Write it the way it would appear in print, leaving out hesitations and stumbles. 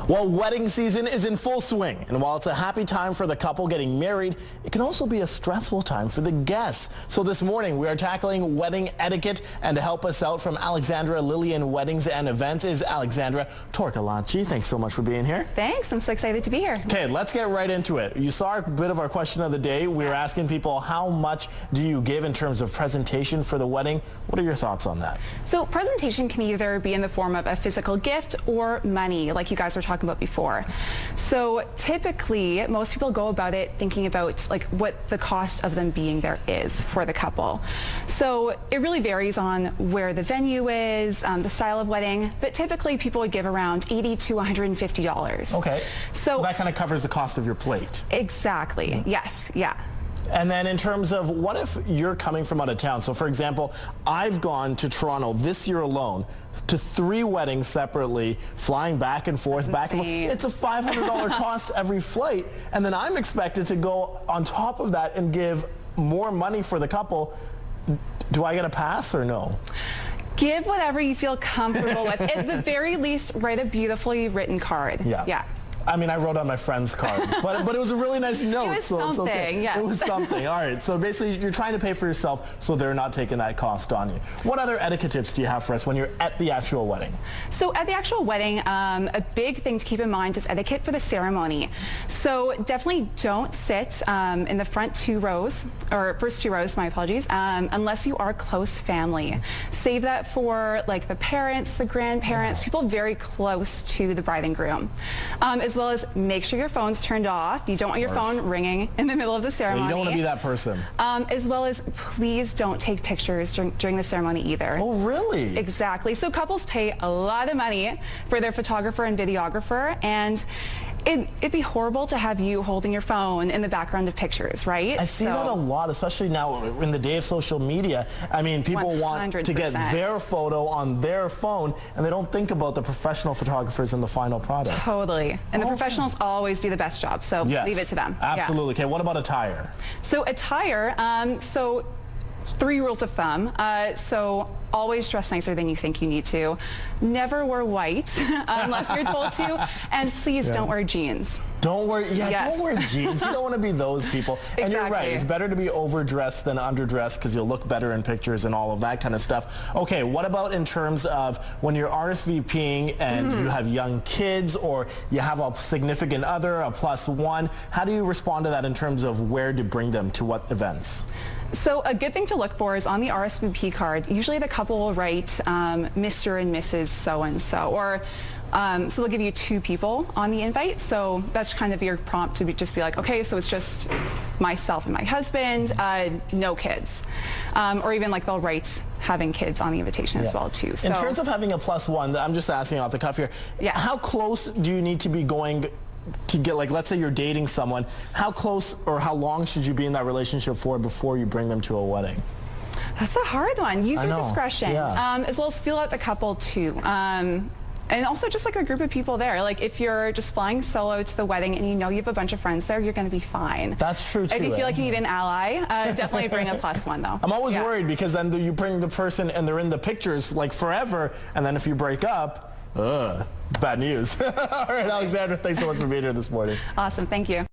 Well, wedding season is in full swing, and while it's a happy time for the couple getting married, it can also be a stressful time for the guests. So this morning, we are tackling wedding etiquette, and to help us out from Alexandra Lillian Weddings and Events is Alexandra Torcalaci. Thanks so much for being here. Thanks. I'm so excited to be here. Okay, let's get right into it. You saw a bit of our question of the day. We were asking people, how much do you give in terms of presentation for the wedding? What are your thoughts on that? So presentation can either be in the form of a physical gift or money, like you guys were talking about before. So typically, most people go about it thinking about like what the cost of them being there is for the couple. So it really varies on where the venue is, the style of wedding, but typically people would give around $80 to $150. Okay, so that kind of covers the cost of your plate. Exactly, Mm-hmm. Yes, yeah. And then in terms of what if you're coming from out of town? So for example, I've gone to Toronto this year alone to 3 weddings separately, flying back and forth, back and forth. It's a $500 cost every flight. And then I'm expected to go on top of that and give more money for the couple. Do I get a pass or no? Give whatever you feel comfortable with. At the very least, write a beautifully written card. Yeah. I mean, I wrote on my friend's card, but it was a really nice note. It was so something, it's okay. yes. It was something. All right. So basically, you're trying to pay for yourself, so they're not taking that cost on you. What other etiquette tips do you have for us when you're at the actual wedding? So at the actual wedding, a big thing to keep in mind is etiquette for the ceremony. So definitely don't sit in the front 2 rows, or first 2 rows, my apologies, unless you are close family. Save that for like the parents, the grandparents, people very close to the bride and groom. As well as make sure your phone's turned off. You don't want your phone ringing in the middle of the ceremony. Yeah, you don't want to be that person. As well as please don't take pictures during the ceremony either. Oh, really? Exactly. So couples pay a lot of money for their photographer and videographer, and it'd be horrible to have you holding your phone in the background of pictures, right? I see that a lot, especially now in the day of social media. I mean, people 100%. want to get their photo on their phone, and they don't think about the professional photographers in the final product. Totally. And the professionals always do the best job, so leave it to them. Absolutely. Okay, what about attire? So attire, 3 rules of thumb. So always dress nicer than you think you need to. Never wear white unless you're told to. And please don't wear jeans. Don't wear, don't wear jeans. You don't want to be those people. And you're right, it's better to be overdressed than underdressed because you'll look better in pictures and all of that kind of stuff. Okay, what about in terms of when you're RSVPing and you have young kids or you have a significant other, a +1, how do you respond to that in terms of where to bring them to what events? So a good thing to look for is on the RSVP card, usually the couple will write Mr. and Mrs. so-and-so, or so they'll give you 2 people on the invite. So that's kind of your prompt to just be like, okay, so it's just myself and my husband, no kids. Or even like they'll write having kids on the invitation as well too. So, in terms of having a +1, I'm just asking off the cuff here, how close do you need to be going to get, like, let's say you're dating someone, how close or how long should you be in that relationship for before you bring them to a wedding? That's a hard one. Use your discretion, as well as feel out the couple too. And also just like a group of people there. Like if you're just flying solo to the wedding and you know you have a bunch of friends there, you're going to be fine. That's true too. If you feel like you need an ally, definitely bring a +1 though. I'm always worried because then you bring the person and they're in the pictures like forever, and then if you break up, bad news. All right, Alexandra, thanks so much for being here this morning. Awesome, thank you.